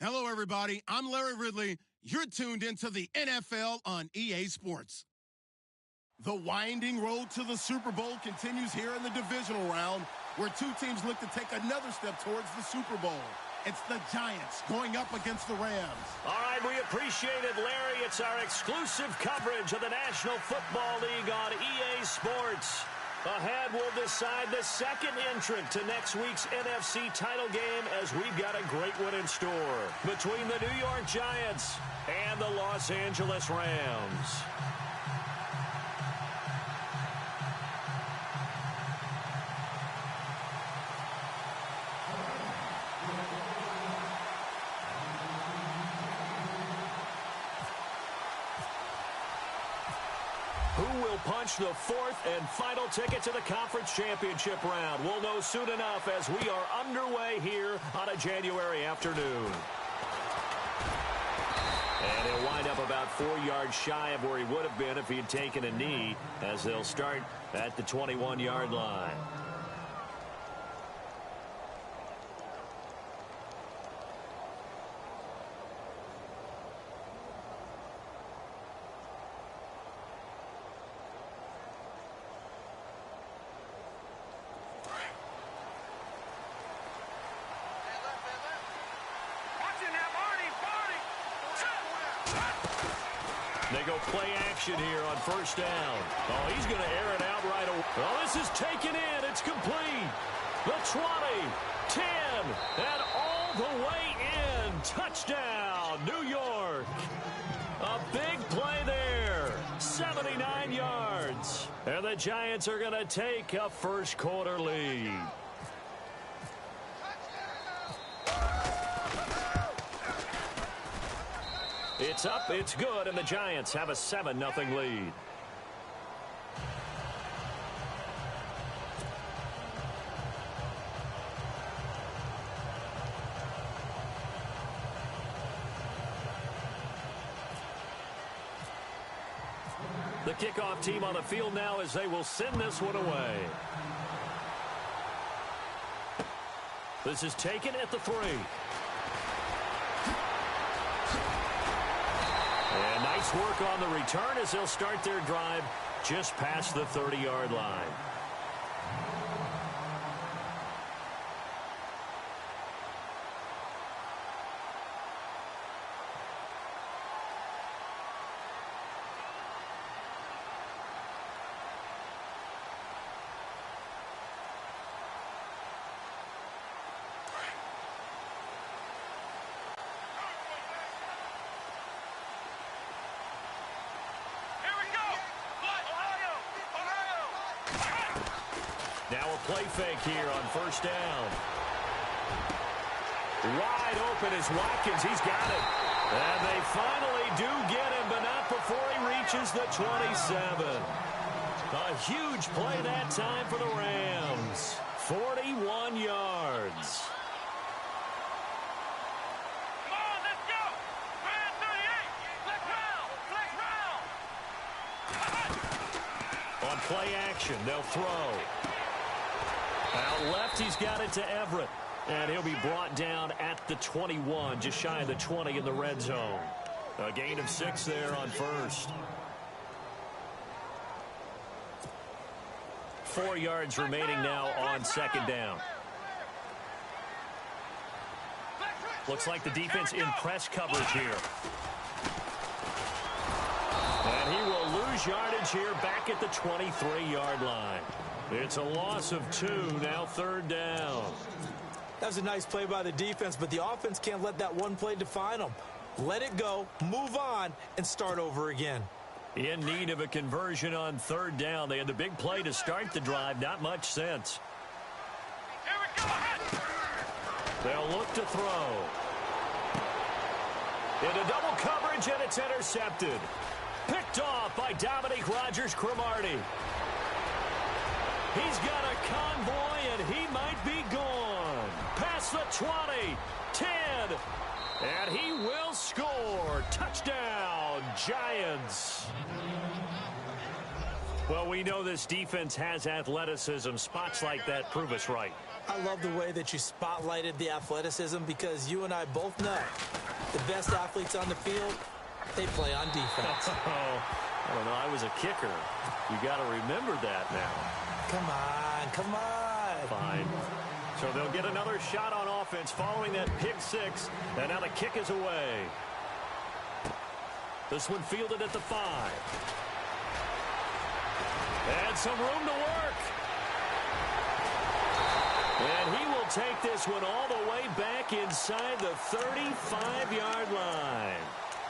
Hello, everybody. I'm Larry Ridley. You're tuned into the NFL on EA Sports. The winding road to the Super Bowl continues here in the divisional round, where two teams look to take another step towards the Super Bowl. It's the Giants going up against the Rams. All right, we appreciate it, Larry. It's our exclusive coverage of the National Football League on EA Sports. Ahead, we'll decide the second entrant to next week's NFC title game, as we've got a great one in store between the New York Giants and the Los Angeles Rams. Who will punch the fourth and final ticket to the conference championship round? We'll know soon enough as we are underway here on a January afternoon. And he'll wind up about 4 yards shy of where he would have been if he had taken a knee, as they'll start at the 21-yard line. They go play action here on first down. Oh, he's going to air it out right away. Oh, this is taken in. It's complete. The 20, 10, and all the way in. Touchdown, New York. A big play there. 79 yards. And the Giants are going to take a first quarter lead. It's up, it's good, and the Giants have a 7-0 lead. The kickoff team on the field now, as they will send this one away. This is taken at the 3. And nice work on the return as they'll start their drive just past the 30-yard line. Now a play fake here on first down. Wide open is Watkins. He's got it. And they finally do get him, but not before he reaches the 27. A huge play that time for the Rams. 41 yards. Come on, let's go. Ram 38. Flex round. On play action, they'll throw. Out left, he's got it to Everett. And he'll be brought down at the 21, just shy of the 20 in the red zone. A gain of 6 there on first. 4 yards remaining now on second down. Looks like the defense in press coverage here. And he will lose yardage here back at the 23-yard line. It's a loss of 2, now third down. That was a nice play by the defense, but the offense can't let that one play define them. Let it go, move on, and start over again. In need of a conversion on third down. They had the big play to start the drive, not much sense. Here we go. They'll look to throw. Into double coverage, and it's intercepted. Picked off by Dominique Rodgers-Cromartie. He's got a convoy, and he might be gone. Past the 20, 10, and he will score. Touchdown, Giants. Well, we know this defense has athleticism. Spots like that prove us right. I love the way that you spotlighted the athleticism because you and I both know the best athletes on the field, they play on defense. I don't know. I was a kicker. You got to remember that now. Come on, come on. Fine. So they'll get another shot on offense following that pick six. And now the kick is away. This one fielded at the 5. And some room to work. And he will take this one all the way back inside the 35-yard line.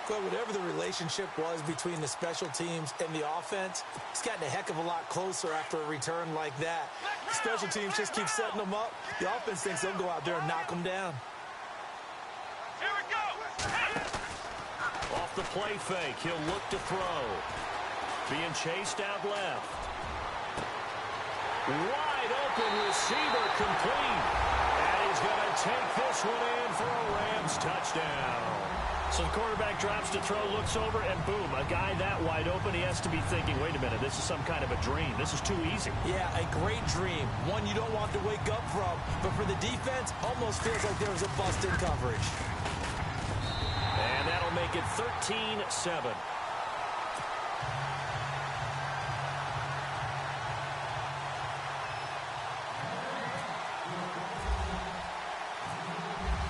But whatever the relationship was between the special teams and the offense, it's gotten a heck of a lot closer after a return like that. Special teams just keep setting them up. The offense thinks they'll go out there and knock them down. Here we go. Off the play fake, he'll look to throw. Being chased out left. Wide open receiver complete. And he's going to take this one in for a Rams touchdown. So the quarterback drops to throw, looks over, and boom, a guy that wide open, he has to be thinking, wait a minute, this is some kind of a dream. This is too easy. Yeah, a great dream. One you don't want to wake up from. But for the defense, almost feels like there was a bust in coverage. And that'll make it 13-7.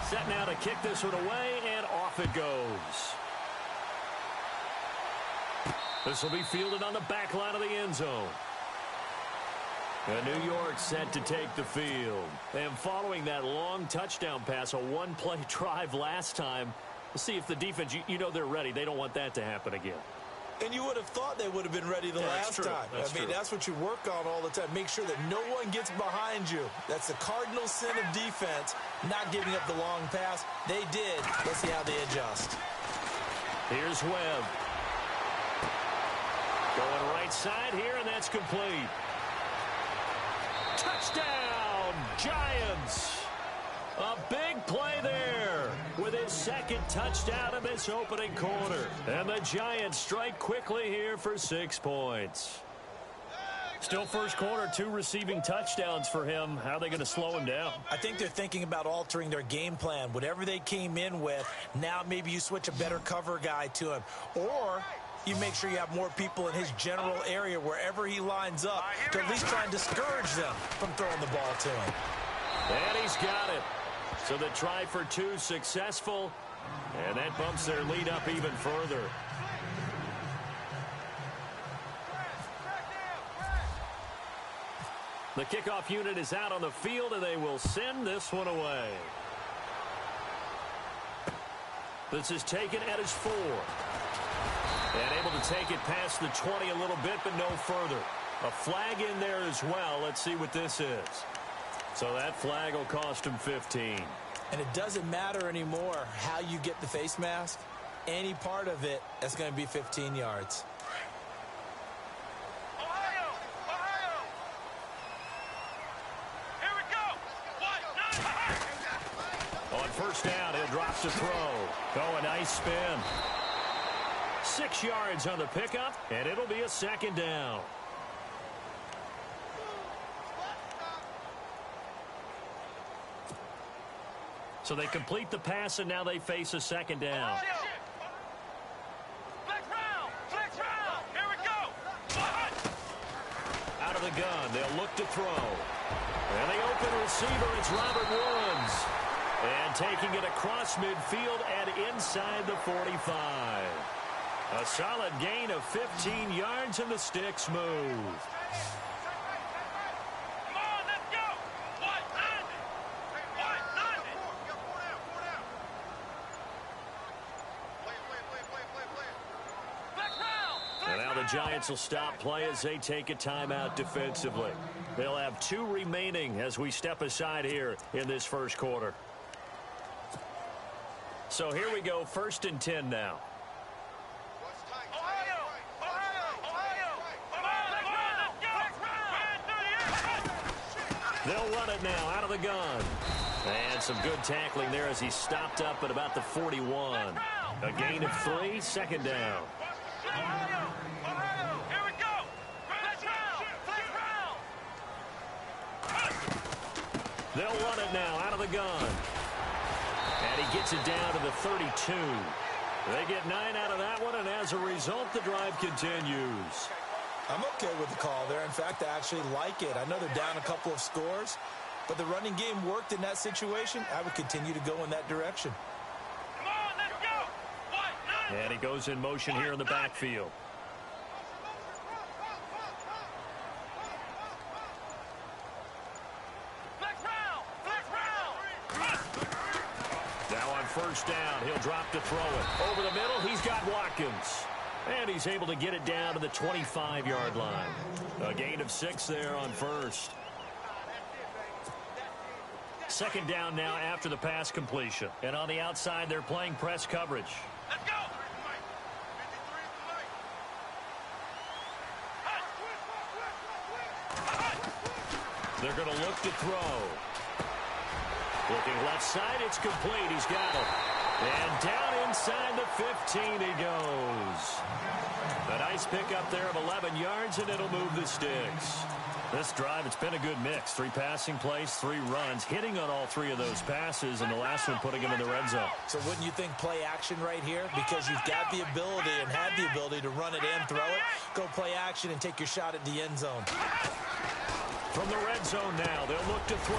Set now to kick this one away, and off it goes. This will be fielded on the back line of the end zone. And New York set to take the field. And following that long touchdown pass, a one-play drive last time, we'll see if the defense, you know they're ready. They don't want that to happen again. And you would have thought they would have been ready the last time. That's what you work on all the time. Make sure that no one gets behind you. That's the cardinal sin of defense, not giving up the long pass. They did. Let's see how they adjust. Here's Webb. Going right side here, and that's complete. Touchdown, Giants. A big play there with his second touchdown in this opening quarter. And the Giants strike quickly here for 6 points. Still first quarter, 2 receiving touchdowns for him. How are they going to slow him down? I think they're thinking about altering their game plan. Whatever they came in with, now maybe you switch a better cover guy to him. Or you make sure you have more people in his general area wherever he lines up to at least try and discourage them from throwing the ball to him. And he's got it. So the try for 2 successful, and that bumps their lead up even further. The kickoff unit is out on the field, and they will send this one away. This is taken at his 4. And able to take it past the 20 a little bit, but no further. A flag in there as well. Let's see what this is. So that flag will cost him 15. And it doesn't matter anymore how you get the face mask. Any part of it, that's going to be 15 yards. Ohio! Ohio! Here we go! On first down, he'll drop to throw. Oh, a nice spin. 6 yards on the pickup, and it'll be a second down. So they complete the pass, and now they face a second down. Flex round! Flex round! Here we go! Out of the gun, they'll look to throw. And the open receiver, it's Robert Woods. And taking it across midfield and inside the 45. A solid gain of 15 yards, and the sticks move. Giants will stop play as they take a timeout defensively. They'll have 2 remaining as we step aside here in this first quarter. So here we go, 1st and 10 now. Ohio! Ohio! Ohio! They'll run it now out of the gun. And some good tackling there as he stopped up at about the 41. A gain of 3, second down. Ohio! Ohio! Here we go! Flex round! Flex round! They'll run it now out of the gun. And he gets it down to the 32. They get 9 out of that one, and as a result, the drive continues. I'm okay with the call there. In fact, I actually like it. I know they're down a couple of scores, but the running game worked in that situation. I would continue to go in that direction. Come on, let's go. And he goes in motion here in the backfield. Now on first down, he'll drop to throw it. Over the middle, he's got Watkins. And he's able to get it down to the 25-yard line. A gain of 6 there on first. Second down now after the pass completion. And on the outside, they're playing press coverage. Let's go. They're going to look to throw. Looking left side, it's complete. He's got it. And down inside the 15 he goes. A nice pickup there of 11 yards, and it'll move the sticks. This drive, it's been a good mix. 3 passing plays, 3 runs, hitting on all 3 of those passes, and the last one putting him in the red zone. So wouldn't you think play action right here? Because you've got the ability and had the ability to run it and throw it. Go play action and take your shot at the end zone. From the red zone now, they'll look to throw.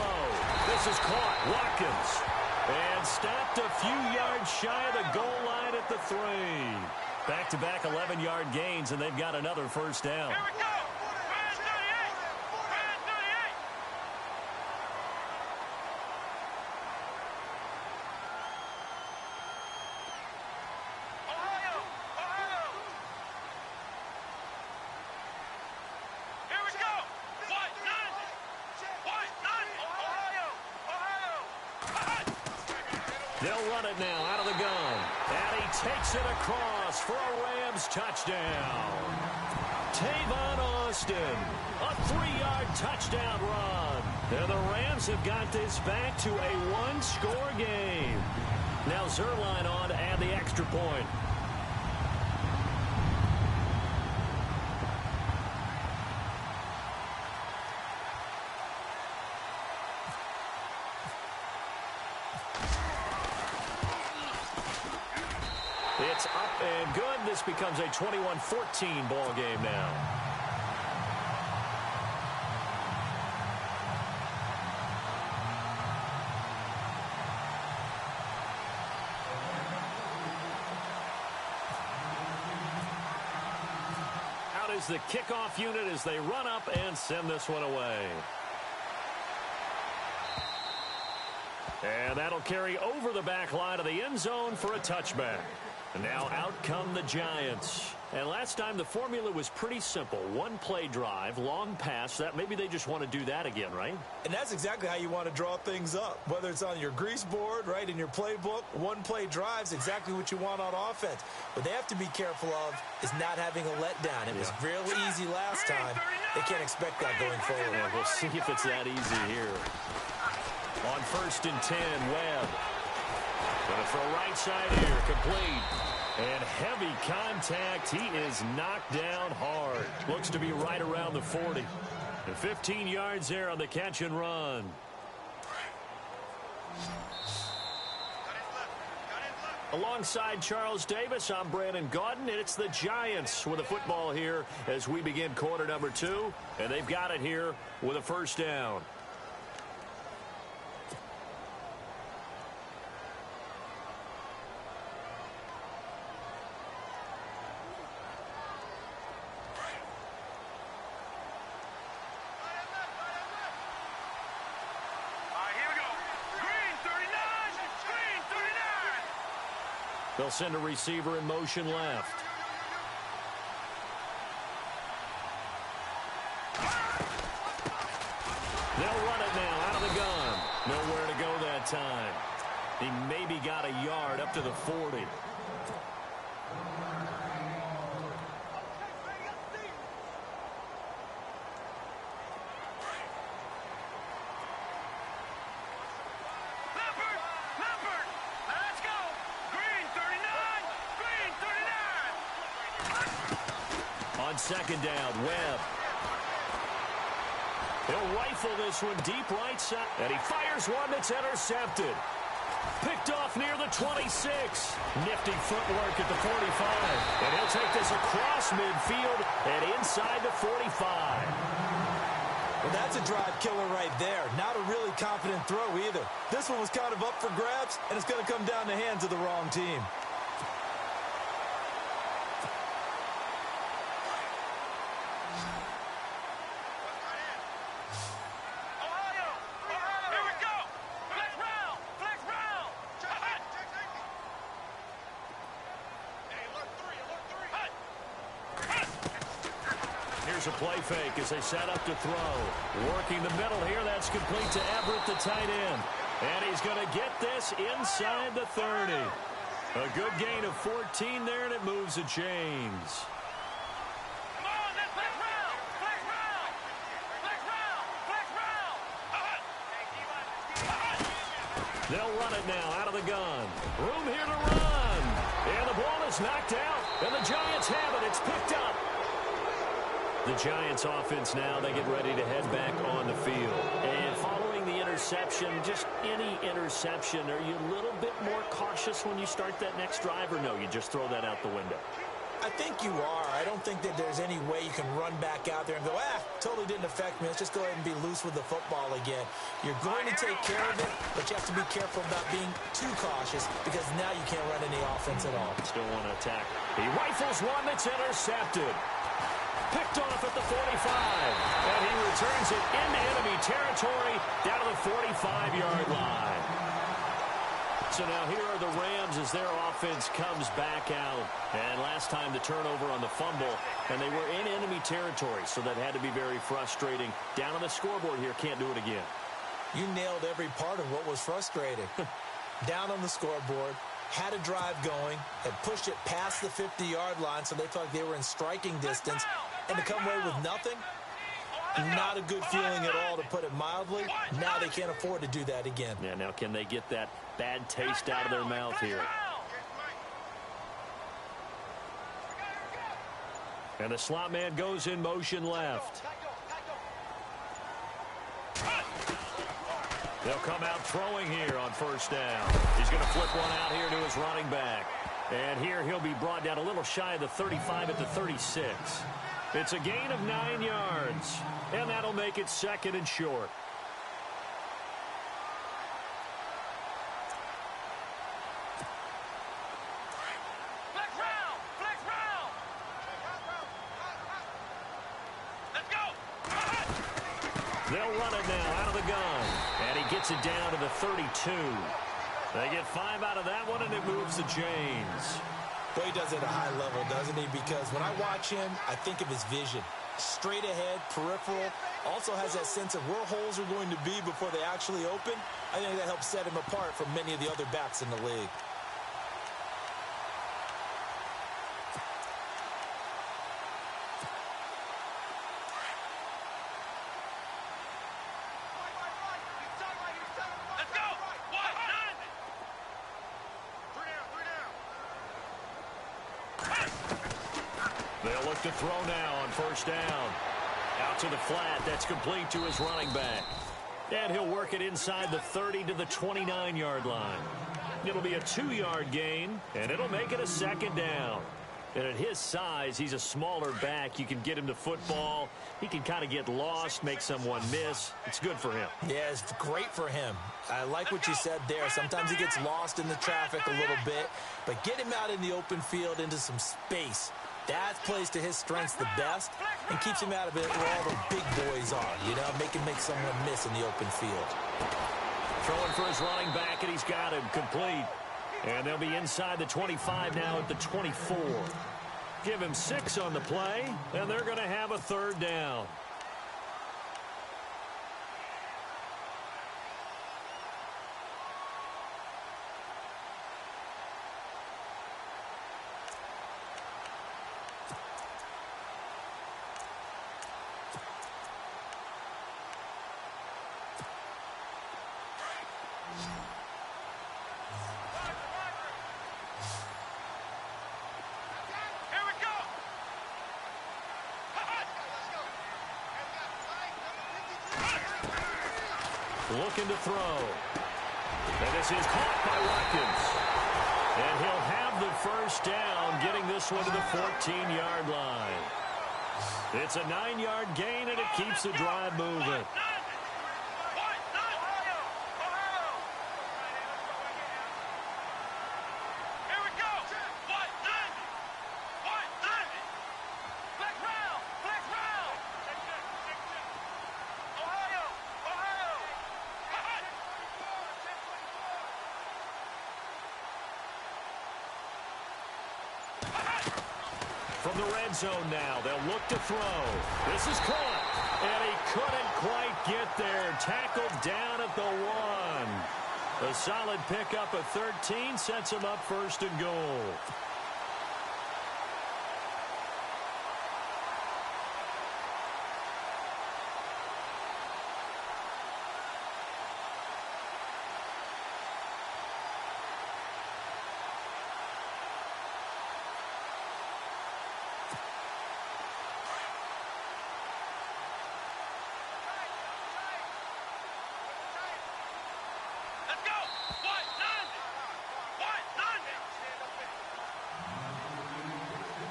This is caught. Watkins. And stopped a few yards shy of the goal line at the 3. Back-to-back 11-yard gains, and they've got another first down. Here we go. Red 38. Red 38. Ohio. Ohio. Here we go. White 9. White 9. Ohio. Ohio. They'll run it now out of the gun. And he takes it across for a Rams touchdown. Tavon Austin, a 3-yard touchdown run. And the Rams have got this back to a 1-score game. Now Zerline on to add the extra point. It's up and good. This becomes a 21-14 ball game now. Out is the kickoff unit as they run up and send this one away. And that'll carry over the back line of the end zone for a touchback. And now out come the Giants. And last time the formula was pretty simple. 1-play drive, long pass. That maybe they just want to do that again, right? And that's exactly how you want to draw things up. Whether it's on your grease board, right, in your playbook, 1-play drive's exactly what you want on offense. What they have to be careful of is not having a letdown. It was real easy last time. They can't expect that going forward. Yeah, we'll see if it's that easy here. On first and 10, Webb. Going to throw right side here, complete. And heavy contact. He is knocked down hard. Looks to be right around the 40. And 15 yards there on the catch and run. Alongside Charles Davis, I'm Brandon Gaudin, and it's the Giants with a football here as we begin quarter number 2. And they've got it here with a first down. They'll send a receiver in motion left. They'll run it now out of the gun. Nowhere to go that time. He maybe got a yard up to the 40. On second down, Webb. He'll rifle this one deep right side. And he fires one that's intercepted. Picked off near the 26. Nifty footwork at the 45. And he'll take this across midfield and inside the 45. Well, that's a drive killer right there. Not a really confident throw either. This one was kind of up for grabs, and it's going to come down the hands of the wrong team. Here's a play fake as they set up to throw. Working the middle here. That's complete to Everett, the tight end. And he's going to get this inside the 30. A good gain of 14 there, and it moves the chains. They'll run it now out of the gun. Room here to run. And the ball is knocked out. And the Giants have it. It's picked up. The Giants offense now, they get ready to head back on the field. And following the interception, just any interception, are you a little bit more cautious when you start that next drive, or no, you just throw that out the window? I think you are. I don't think that there's any way you can run back out there and go, totally didn't affect me. Let's just go ahead and be loose with the football again. You're going to take care of it, but you have to be careful about being too cautious because now you can't run any offense at all. Still want to attack. He rifles one that's intercepted. Picked off at the 45, and he returns it into enemy territory down to the 45-yard line. So now here are the Rams as their offense comes back out. And last time the turnover on the fumble, and they were in enemy territory, so that had to be very frustrating. Down on the scoreboard here, can't do it again. You nailed every part of what was frustrating. Down on the scoreboard, had a drive going, had pushed it past the 50-yard line, so they felt like they were in striking distance. And to come away with nothing, not a good feeling at all, to put it mildly. Now they can't afford to do that again. Yeah, now can they get that bad taste out of their mouth here? And the slot man goes in motion left. They'll come out throwing here on first down. He's going to flip one out here to his running back. And here he'll be brought down a little shy of the 35 at the 36. It's a gain of 9 yards, and that'll make it second and short. Flex round. Let's go. They'll run it now out of the gun, and he gets it down to the 32. They get 5 out of that one, and it moves the chains. Well, he does it at a high level, doesn't he? Because when I watch him, I think of his vision. Straight ahead, peripheral, also has that sense of where holes are going to be before they actually open. I think that helps set him apart from many of the other backs in the league. They'll look to throw now on first down. Out to the flat. That's complete to his running back. And he'll work it inside the 30 to the 29-yard line. It'll be a 2-yard gain, and it'll make it a second down. And at his size, he's a smaller back. You can get him to football. He can kind of get lost, make someone miss. It's good for him. Yeah, it's great for him. I like what you said there. Sometimes he gets lost in the traffic a little bit, but get him out in the open field into some space. That plays to his strengths the best and keeps him out of it where all the big boys are, you know, make someone miss in the open field. Throwing for his running back, and he's got him complete. And they'll be inside the 25 now at the 24. Give him 6 on the play, and they're going to have a third down. Looking to throw. And this is caught by Watkins. And he'll have the first down, getting this one to the 14-yard line. It's a 9-yard gain, and it keeps the drive moving. From the red zone now, they'll look to throw. This is caught, and he couldn't quite get there. Tackled down at the 1. A solid pickup of 13 sets him up first and goal.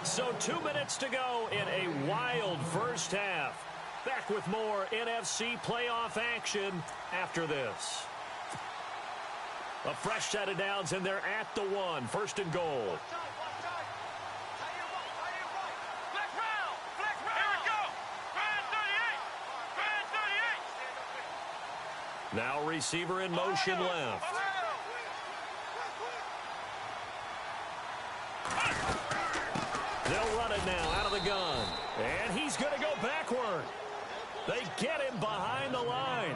So 2 minutes to go in a wild first half. Back with more NFC playoff action after this. A fresh set of downs, and they're at the 1. First and goal. Now receiver in motion left. They'll run it now out of the gun. And he's going to go backward. They get him behind the line.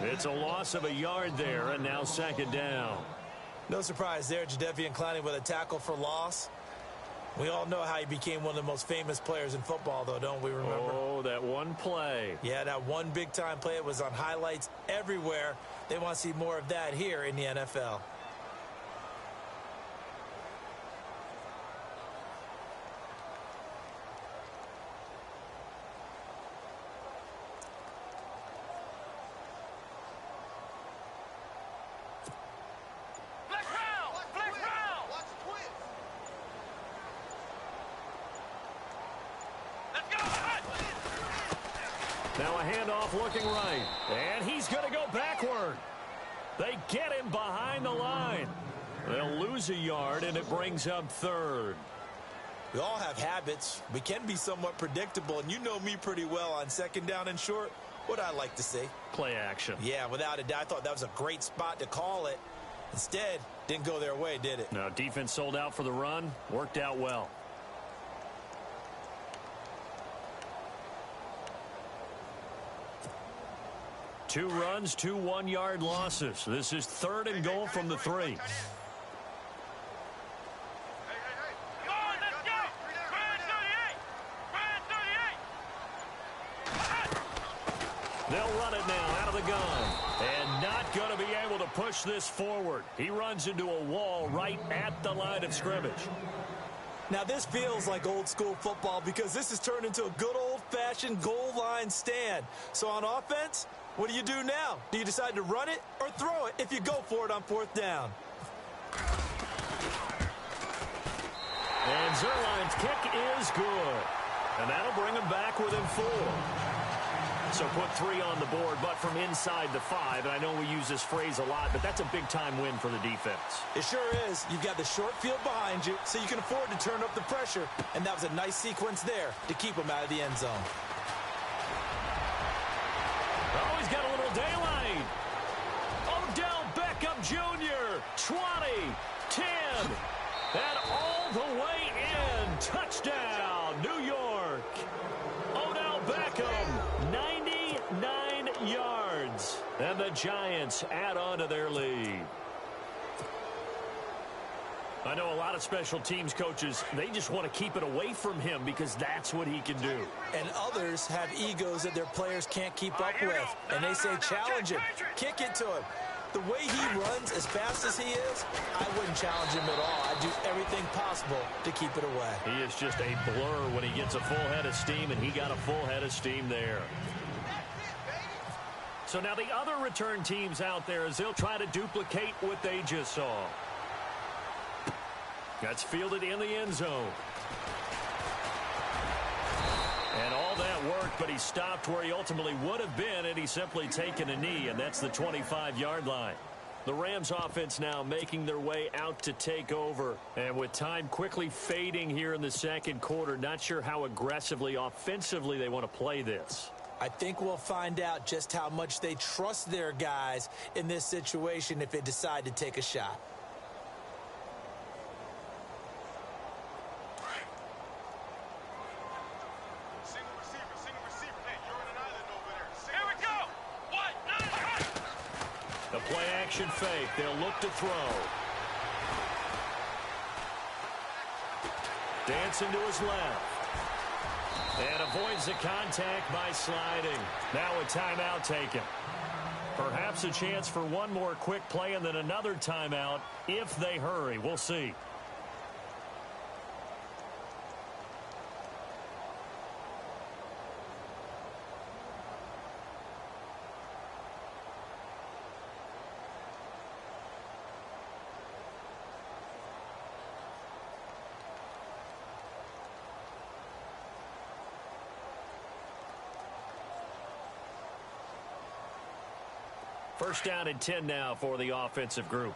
It's a loss of a yard there, and now second down. No surprise there, Jadeveon Clowney with a tackle for loss. We all know how he became one of the most famous players in football, though, don't we remember? Oh, that one play. Yeah, that one big-time play. It was on highlights everywhere. They want to see more of that here in the NFL. Now a handoff looking right. And he's going to go backward. They get him behind the line. They'll lose a yard, and it brings up third. We all have habits. We can be somewhat predictable, and you know me pretty well on second down and short. What I like to see? Play action. Yeah, without a doubt. I thought that was a great spot to call it. Instead, didn't go their way, did it? No, defense sold out for the run. Worked out well. Two runs, 2 one-yard losses. This is third and goal from the 3. They'll run it now out of the gun. And not going to be able to push this forward. He runs into a wall right at the line of scrimmage. Now, this feels like old-school football because this has turned into a good old-fashioned goal line stand. So on offense, what do you do now? Do you decide to run it or throw it if you go for it on fourth down? And Zerline's kick is good. And that'll bring him back within 4. So put 3 on the board, but from inside the 5. And I know we use this phrase a lot, but that's a big-time win for the defense. It sure is. You've got the short field behind you, so you can afford to turn up the pressure. And that was a nice sequence there to keep them out of the end zone. Oh, he's got a little daylight. Odell Beckham Jr., 20, 10, and all the way in. Touchdown, New York. Odell Beckham, 99 yards. And the Giants add on to their lead. I know a lot of special teams coaches, they just want to keep it away from him because that's what he can do. And others have egos that their players can't keep up with. And they say, challenge him, kick it to him. The way he runs as fast as he is, I wouldn't challenge him at all. I'd do everything possible to keep it away. He is just a blur when he gets a full head of steam, and he got a full head of steam there. So now the other return teams out there, as they'll try to duplicate what they just saw. That's fielded in the end zone. And all that work, but he stopped where he ultimately would have been, and he's simply taken a knee, and that's the 25-yard line. The Rams offense now making their way out to take over. And with time quickly fading here in the second quarter, not sure how aggressively, offensively they want to play this. I think we'll find out just how much they trust their guys in this situation if they decide to take a shot. The play action fake. They'll look to throw. Dancing to his left. And avoids the contact by sliding. Now a timeout taken. Perhaps a chance for one more quick play and then another timeout if they hurry. We'll see. First down and 10 now for the offensive group.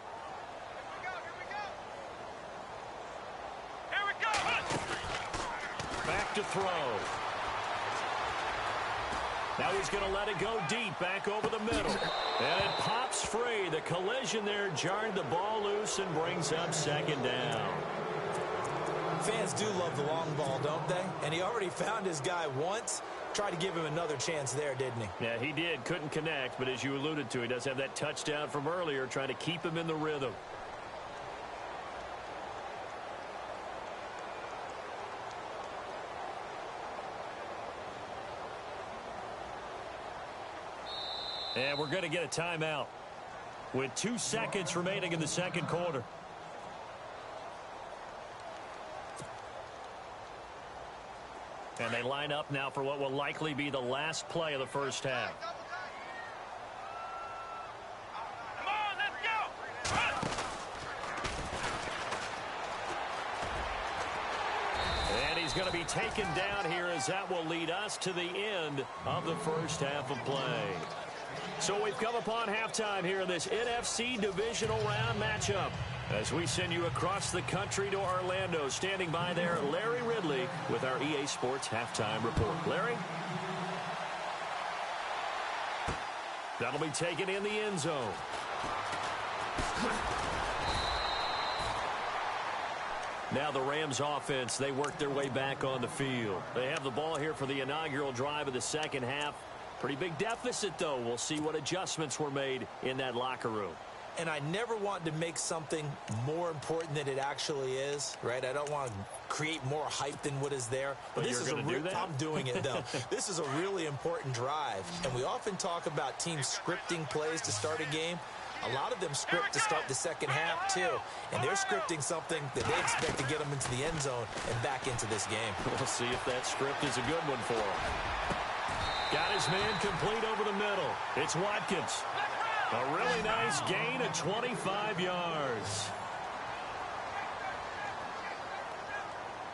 Here we go. Back to throw. Now he's going to let it go deep, back over the middle. And it pops free. The collision there jarred the ball loose and brings up second down. Fans do love the long ball, don't they? And he already found his guy once. Tried to give him another chance there, didn't he? Yeah, he did. Couldn't connect, but as you alluded to, he does have that touchdown from earlier, trying to keep him in the rhythm. And we're going to get a timeout with 2 seconds remaining in the second quarter. And they line up now for what will likely be the last play of the first half. Come on, let's go. And he's going to be taken down here as that will lead us to the end of the first half of play. So we've come upon halftime here in this NFC divisional round matchup. As we send you across the country to Orlando, standing by there, Larry Ridley with our EA Sports Halftime Report. Larry? That'll be taken in the end zone. Now the Rams offense, they work their way back on the field. They have the ball here for the inaugural drive of the second half. Pretty big deficit, though. We'll see what adjustments were made in that locker room. And I never want to make something more important than it actually is, right? I don't want to create more hype than what is there. But this you're is going to do that? I'm doing it, though. This is a really important drive. And we often talk about teams scripting plays to start a game. A lot of them script to start the second half, too. And they're scripting something that they expect to get them into the end zone and back into this game. We'll see if that script is a good one for him. Got his man complete over the middle. It's Watkins. A really nice gain of 25 yards.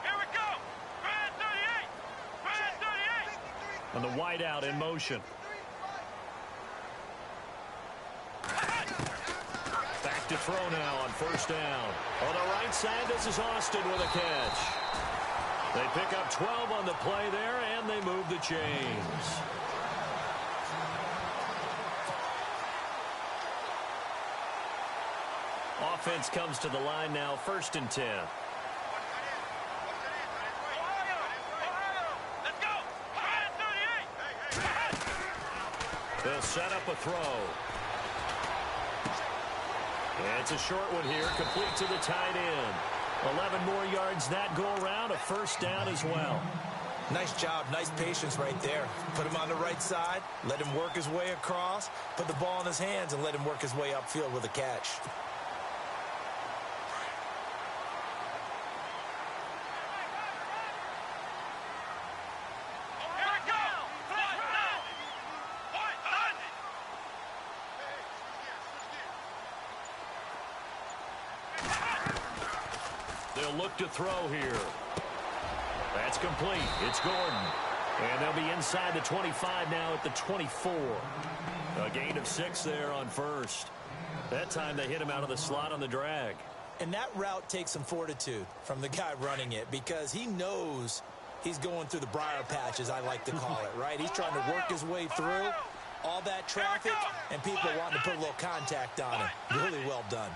Here we go. Brand 38. Brand 38. And the wideout in motion. Back to throw now on first down. On the right side, this is Austin with a catch. They pick up 12 on the play there, and they move the chains. Offense comes to the line now, 1st and 10. Let's go. Brand 38. They'll set up a throw. And it's a short one here, complete to the tight end. 11 more yards that go around, a first down as well. Nice job, nice patience right there. Put him on the right side, let him work his way across, put the ball in his hands, and let him work his way upfield with a catch. They'll look to throw here. That's complete. It's Gordon. And they'll be inside the 25 now at the 24. A gain of 6 there on first. That time they hit him out of the slot on the drag. And that route takes some fortitude from the guy running it because he knows he's going through the briar patch, as I like to call it, right? He's trying to work his way through all that traffic and people wanting to put a little contact on him. Really well done.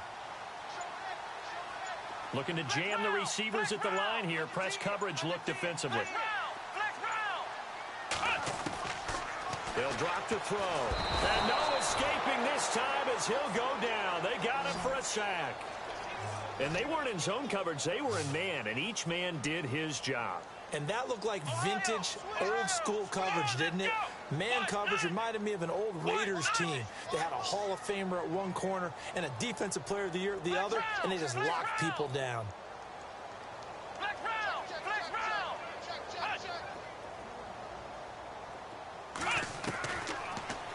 Looking to jam the receivers at the line here. Press coverage look defensively. They'll drop to throw. And no escaping this time as he'll go down. They got him for a sack. And they weren't in zone coverage. They were in man, and each man did his job. And that looked like vintage, old-school coverage, didn't it? Man coverage reminded me of an old Raiders team. They had a Hall of Famer at one corner and a Defensive Player of the Year at the other, and they just locked people down.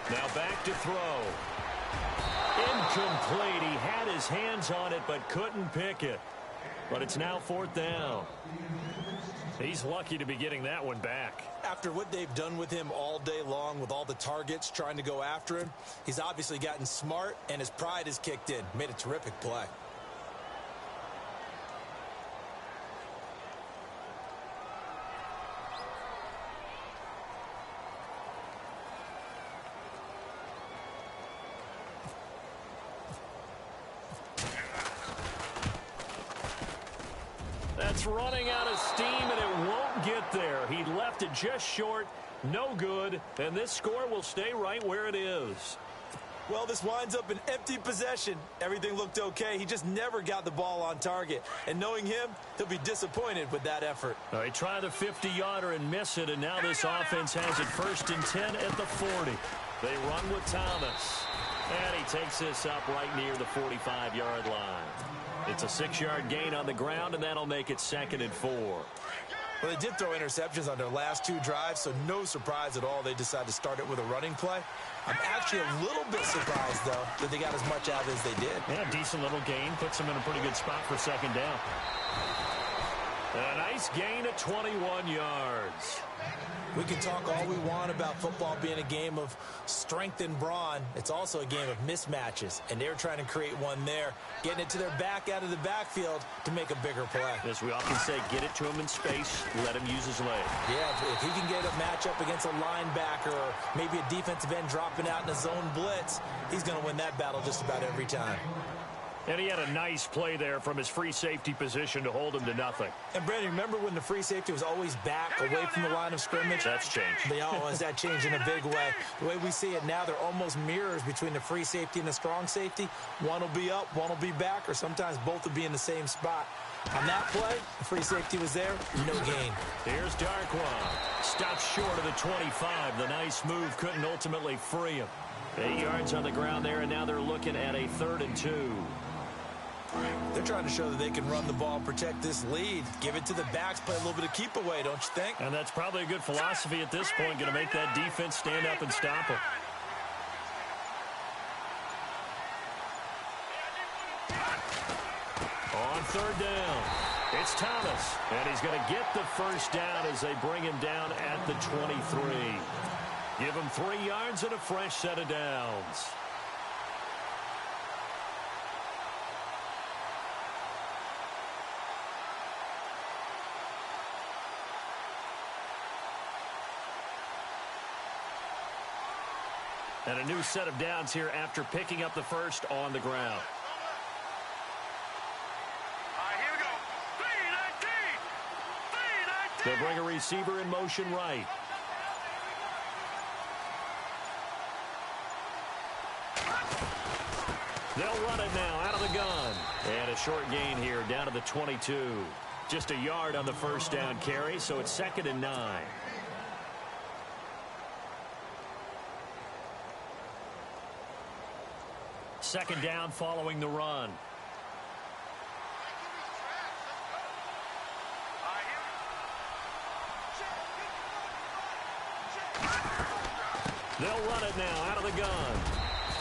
Now back to throw. Incomplete. He had his hands on it but couldn't pick it. But it's now 4th down. He's lucky to be getting that one back. After what they've done with him all day long with all the targets trying to go after him, he's obviously gotten smart and his pride has kicked in. Made a terrific play. That's running out of steam, and it won't get there. He left it just short, no good, and this score will stay right where it is. Well, this winds up an empty possession. Everything looked okay. He just never got the ball on target. And knowing him, he'll be disappointed with that effort. He tried the 50-yarder and miss it, and now this offense has it 1st and 10 at the 40. They run with Thomas, and he takes this up right near the 45-yard line. It's a 6-yard gain on the ground, and that'll make it 2nd and 4. Well, they did throw interceptions on their last 2 drives, so no surprise at all they decided to start it with a running play. I'm actually a little bit surprised, though, that they got as much out as they did. Yeah, decent little gain. Puts them in a pretty good spot for 2nd down. A nice gain of 21 yards. We can talk all we want about football being a game of strength and brawn. It's also a game of mismatches, and they're trying to create one there, getting it to their back out of the backfield to make a bigger play. As we often say, get it to him in space, let him use his leg. Yeah, if he can get a matchup against a linebacker or maybe a defensive end dropping out in a zone blitz, he's going to win that battle just about every time. And he had a nice play there from his free safety position to hold him to nothing. And, Brandon, remember when the free safety was always back away from the line of scrimmage? That's changed. That changed in a big way. The way we see it now, they're almost mirrors between the free safety and the strong safety. One will be up, one will be back, or sometimes both will be in the same spot. On that play, the free safety was there, no gain. Here's Darkwa. Stops short of the 25. The nice move couldn't ultimately free him. 8 yards on the ground there, and now they're looking at a 3rd and 2. They're trying to show that they can run the ball and protect this lead. Give it to the backs, play a little bit of keep away, don't you think? And that's probably a good philosophy at this point, going to make that defense stand up and stop them. On 3rd down, it's Thomas, and he's going to get the 1st down as they bring him down at the 23. Give him 3 yards and a fresh set of downs. And a new set of downs here after picking up the 1st on the ground. Here we go. 3-19. They'll bring a receiver in motion right. They'll run it now out of the gun. And a short gain here down to the 22. Just a yard on the 1st down carry, so it's 2nd and 9. Second down following the run. They'll run it now out of the gun.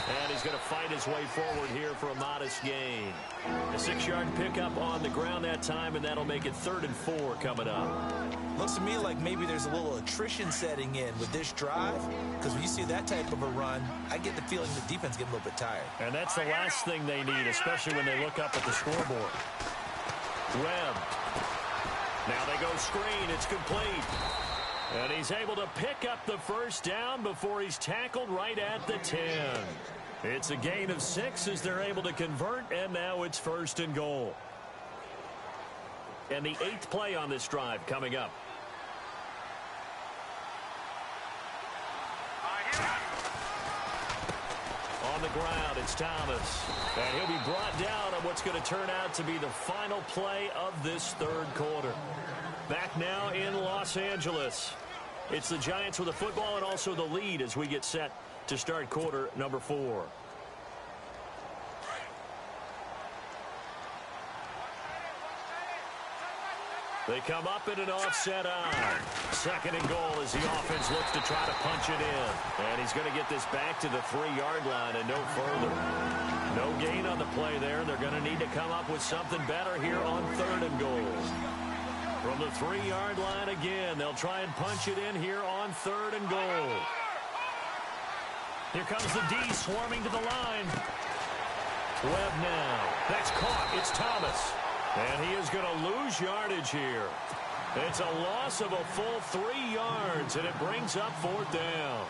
And he's going to fight his way forward here for a modest gain. A 6-yard pickup on the ground that time, and that'll make it 3rd and 4 coming up. Looks to me like maybe there's a little attrition setting in with this drive, because when you see that type of a run, I get the feeling the defense getting a little bit tired. And that's the last thing they need, especially when they look up at the scoreboard. Webb. Now they go screen. It's complete. And he's able to pick up the first down before he's tackled right at the 10. It's a gain of 6 as they're able to convert, and now it's 1st and goal. And the 8th play on this drive coming up. On the ground, it's Thomas. And he'll be brought down on what's going to turn out to be the final play of this 3rd quarter. Back now in Los Angeles. It's the Giants with the football and also the lead as we get set to start quarter number 4. They come up in an offset eye. 2nd and goal as the offense looks to try to punch it in. And he's going to get this back to the 3-yard line and no further. No gain on the play there. They're going to need to come up with something better here on 3rd and goal. From the 3-yard line again, they'll try and punch it in here on 3rd and goal. Here comes the D swarming to the line. Webb now. That's caught. It's Thomas. And he is going to lose yardage here. It's a loss of a full 3 yards, and it brings up 4th down.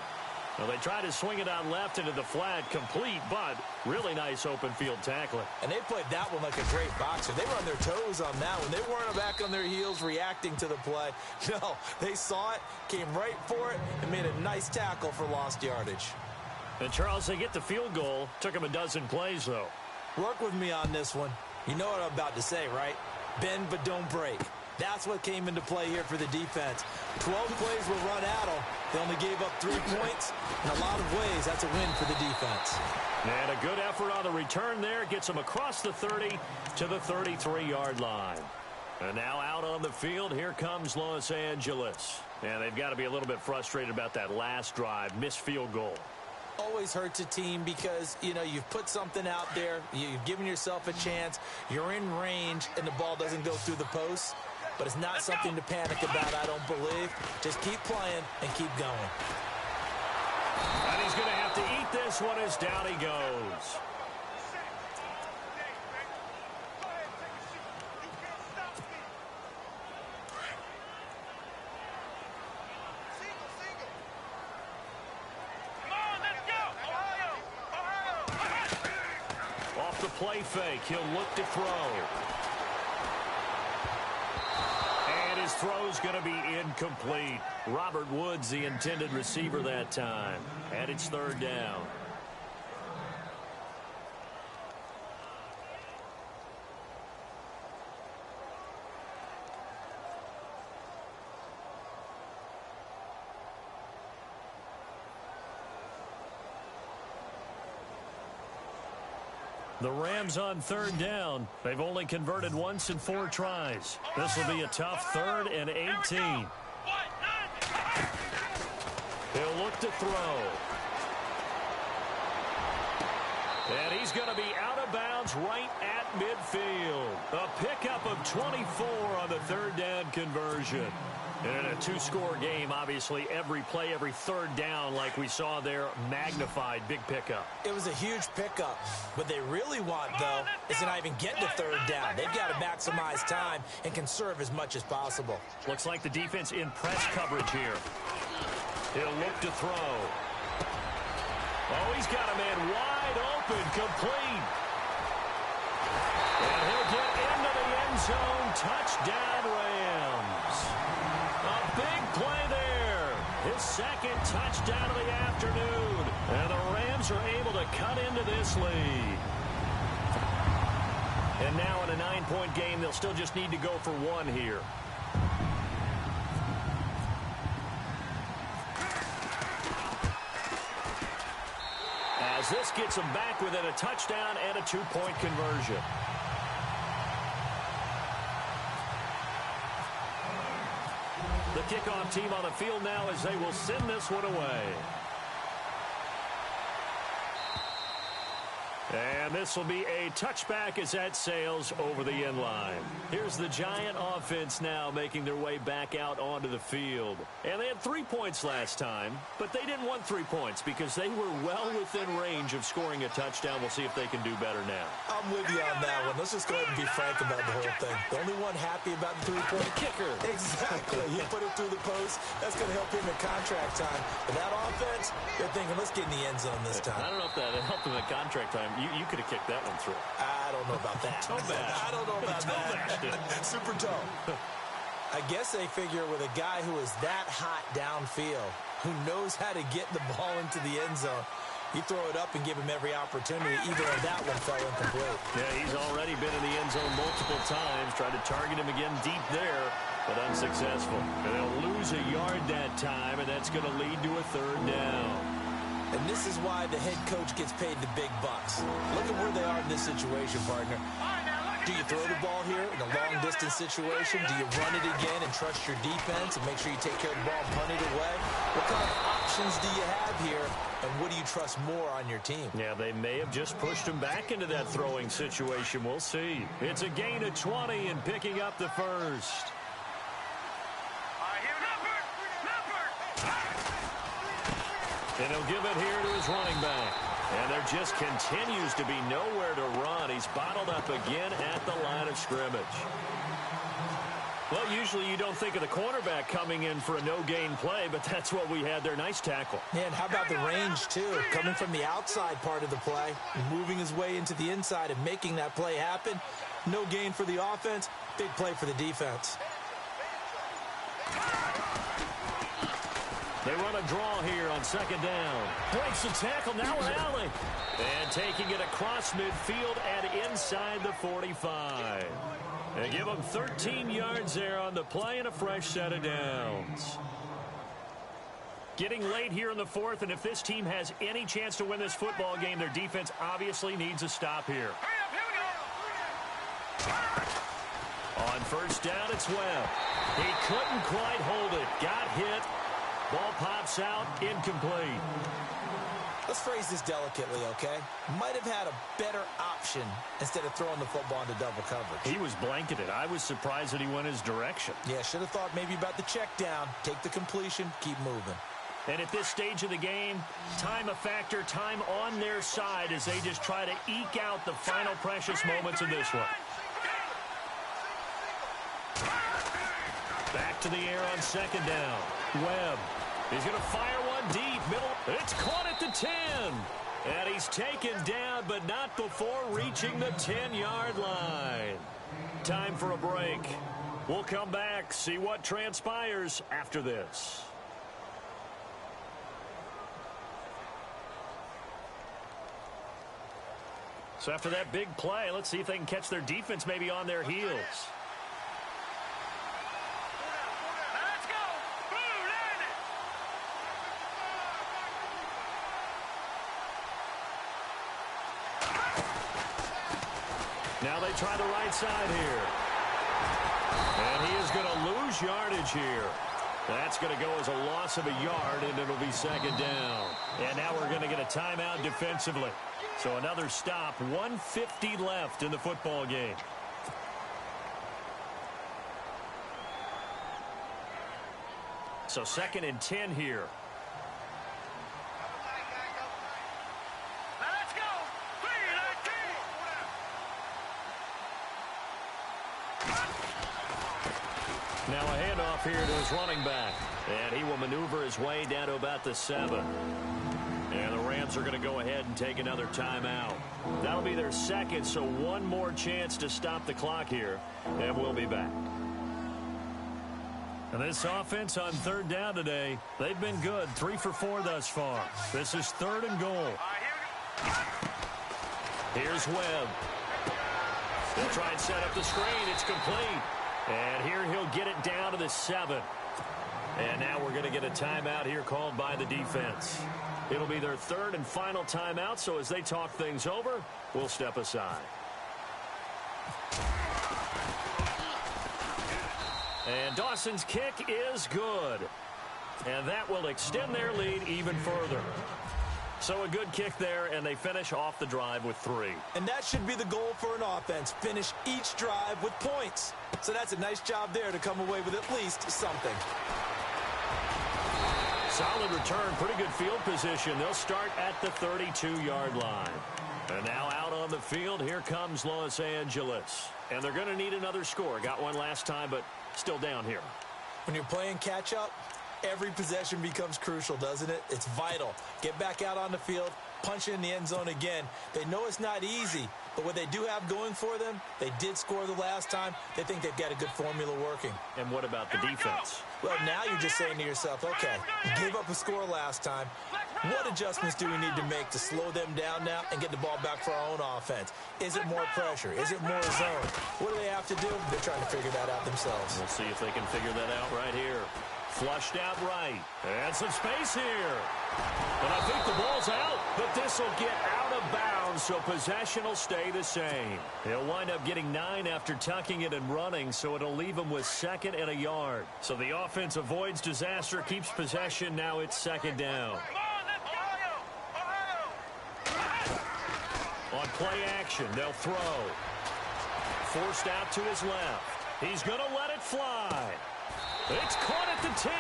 Well, they try to swing it out left into the flat, complete, but really nice open field tackling. And they played that one like a great boxer. They were on their toes on that one. They weren't back on their heels reacting to the play. No, they saw it, came right for it, and made a nice tackle for lost yardage. And, Charles, they get the field goal. Took them a dozen plays, though. Work with me on this one. You know what I'm about to say, right? Bend but don't break. That's what came into play here for the defense. 12 plays were run at them. They only gave up 3 points. In a lot of ways, that's a win for the defense. And a good effort on the return there. Gets them across the 30 to the 33-yard line. And now out on the field, here comes Los Angeles. And they've got to be a little bit frustrated about that last drive. Missed field goal. Always hurts a team because, you know, you've put something out there. You've given yourself a chance. You're in range, and the ball doesn't go through the post. But it's not something to panic about, I don't believe. Just keep playing and keep going. And he's going to have to eat this one as down he goes. Off the play fake, he'll look to throw. His throw's going to be incomplete. Robert Woods, the intended receiver that time. And it's 3rd down. The Rams on 3rd down. They've only converted once in 4 tries. This will be a tough 3rd and 18. He'll look to throw. And he's going to be out of bounds right at midfield. A pickup of 24 on the 3rd down conversion. And in a 2-score game, obviously, every play, every 3rd down, like we saw there, magnified, big pickup. It was a huge pickup. What they really want, though, is to not even get to 3rd down. They've got to maximize time and conserve as much as possible. Looks like the defense in press coverage here. He'll look to throw. Oh, he's got a man wide open, complete. And he'll get into the end zone. Touchdown, Rams. A big play there. His 2nd touchdown of the afternoon. And the Rams are able to cut into this lead. And now in a 9-point game, they'll still just need to go for 1 here. As this gets them back within a touchdown and a 2-point conversion. The kickoff team on the field now as they will send this one away. And this will be a touchback as that sails over the end line. Here's the Giant offense now making their way back out onto the field. And they had 3 points last time, but they didn't want 3 points because they were well within range of scoring a touchdown. We'll see if they can do better now. I'm with you on that one. Let's just go ahead and be frank about the whole thing. The only one happy about the three-point kicker. Exactly. He put it through the post. That's going to help him in contract time. But that offense, they're thinking, let's get in the end zone this time. I don't know if that helped him at contract time. You could have kicked that one through. I don't know about that. Toe bash. I don't know about that. Super toe. I guess they figure with a guy who is that hot downfield, who knows how to get the ball into the end zone, you throw it up and give him every opportunity, even though that one fell incomplete. Yeah, he's already been in the end zone multiple times, tried to target him again deep there, but unsuccessful. And they'll lose a yard that time, and that's going to lead to a third down. And this is why the head coach gets paid the big bucks. Look at where they are in this situation, partner. Do you throw the ball here in a long-distance situation? Do you run it again and trust your defense and make sure you take care of the ball and punt it away? What kind of options do you have here, and what do you trust more on your team? Yeah, they may have just pushed him back into that throwing situation. We'll see. It's a gain of 20 and picking up the first. And he'll give it here to his running back. And there just continues to be nowhere to run. He's bottled up again at the line of scrimmage. Well, usually you don't think of the cornerback coming in for a no-gain play, but that's what we had there. Nice tackle. Yeah, and how about the range, too? Coming from the outside part of the play, moving his way into the inside and making that play happen. No gain for the offense, big play for the defense. They run a draw here on second down. Breaks the tackle, now an alley. And taking it across midfield and inside the 45. They give them 13 yards there on the play and a fresh set of downs. Getting late here in the fourth, and if this team has any chance to win this football game, their defense obviously needs a stop here. On first down, it's Webb. He couldn't quite hold it. Got hit. Ball pops out, incomplete. Let's phrase this delicately, okay? Might have had a better option instead of throwing the football into double coverage. He was blanketed. I was surprised that he went his direction. Yeah, should have thought maybe about the check down. Take the completion, keep moving. And at this stage of the game, time a factor, time on their side as they just try to eke out the final precious moments of this one. Back to the air on second down. Webb. He's going to fire one deep. Middle. It's caught at the 10. And he's taken down, but not before reaching the 10-yard line. Time for a break. We'll come back, see what transpires after this. So after that big play, let's see if they can catch their defense maybe on their heels. Now they try the right side here. And he is going to lose yardage here. That's going to go as a loss of a yard, and it'll be second down. And now we're going to get a timeout defensively. So another stop, 1:50 left in the football game. So 2nd and 10 here. Now a handoff here to his running back. And he will maneuver his way down to about the 7. And the Rams are going to go ahead and take another timeout. That'll be their second, so one more chance to stop the clock here. And we'll be back. And this offense on third down today, they've been good. 3 for 4 thus far. This is 3rd and goal. Here's Webb. They'll try and set up the screen. It's complete. And here he'll get it down to the 7. And now we're going to get a timeout here called by the defense. It'll be their 3rd and final timeout, so as they talk things over, we'll step aside. And Dawson's kick is good. And that will extend their lead even further. So a good kick there, and they finish off the drive with 3. And that should be the goal for an offense. Finish each drive with points. So that's a nice job there to come away with at least something. Solid return, pretty good field position. They'll start at the 32-yard line. And now out on the field, here comes Los Angeles. And they're going to need another score. Got one last time, but still down here. When you're playing catch-up, every possession becomes crucial, doesn't it? It's vital. Get back out on the field, punch it in the end zone again. They know it's not easy, but what they do have going for them, they did score the last time. They think they've got a good formula working. And what about the defense? Well, now you're just saying to yourself, okay, you gave up a score last time. What adjustments do we need to make to slow them down now and get the ball back for our own offense? Is it more pressure? Is it more zone? What do they have to do? They're trying to figure that out themselves. We'll see if they can figure that out right here. Flushed out right. And some space here. And I think the ball's out, but this will get out of bounds, so possession will stay the same. He'll wind up getting 9 after tucking it and running, so it'll leave him with 2nd and a yard. So the offense avoids disaster, keeps possession. Now it's 2nd down. On play action, they'll throw. Forced out to his left. He's going to let it fly. It's caught at the 10.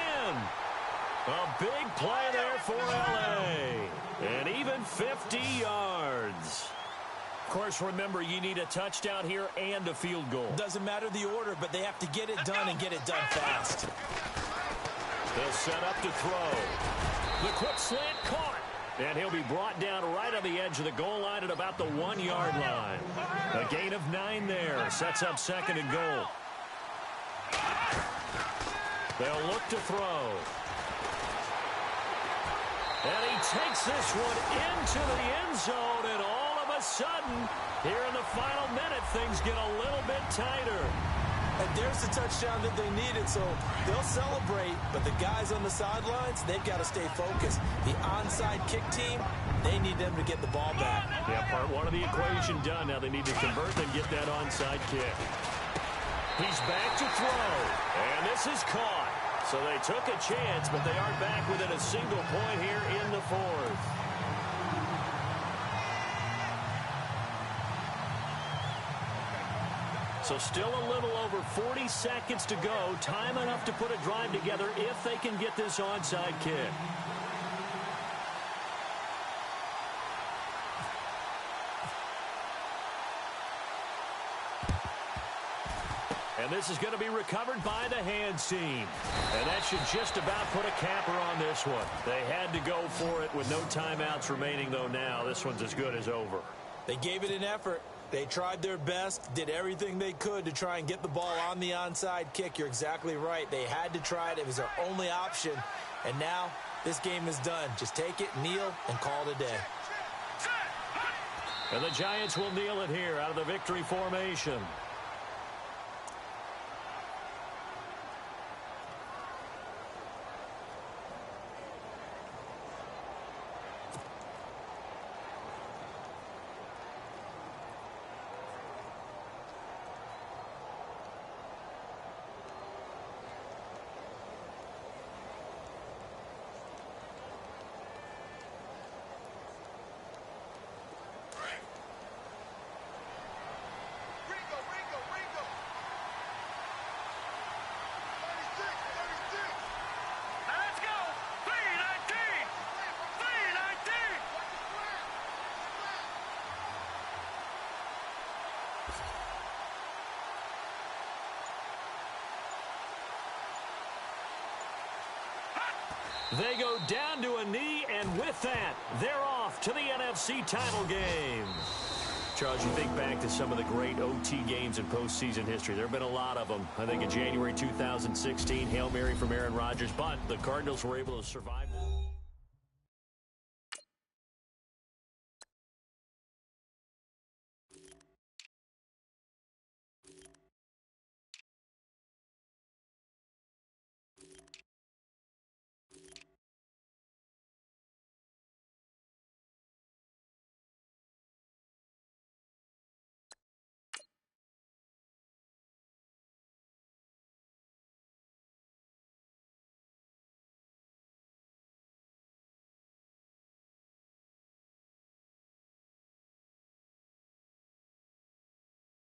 A big play there for L.A. And even 50 yards. Of course, remember, you need a touchdown here and a field goal. Doesn't matter the order, but they have to get it done and get it done fast. They'll set up to throw. The quick slant caught. And he'll be brought down right on the edge of the goal line at about the 1-yard line. A gain of 9 there. Sets up 2nd and goal. They'll look to throw. And he takes this one into the end zone, and all of a sudden, here in the final minute, things get a little bit tighter. And there's the touchdown that they needed, so they'll celebrate, but the guys on the sidelines, they've got to stay focused. The onside kick team, they need them to get the ball back. Yeah, part 1 of the equation done. Now they need to convert and get that onside kick. He's back to throw, and this is caught. So they took a chance, but they are back within a single point here in the 4th. So still a little over 40 seconds to go. Time enough to put a drive together if they can get this onside kick. And this is going to be recovered by the hands team. And that should just about put a capper on this one. They had to go for it with no timeouts remaining, though now this one's as good as over. They gave it an effort. They tried their best, did everything they could to try and get the ball on the onside kick. You're exactly right. They had to try it. It was their only option. And now this game is done. Just take it, kneel, and call it a day. And the Giants will kneel it here out of the victory formation. They go down to a knee, and with that, they're off to the NFC title game. Charles, you think back to some of the great OT games in postseason history. There have been a lot of them. I think in January 2016, Hail Mary from Aaron Rodgers, but the Cardinals were able to survive.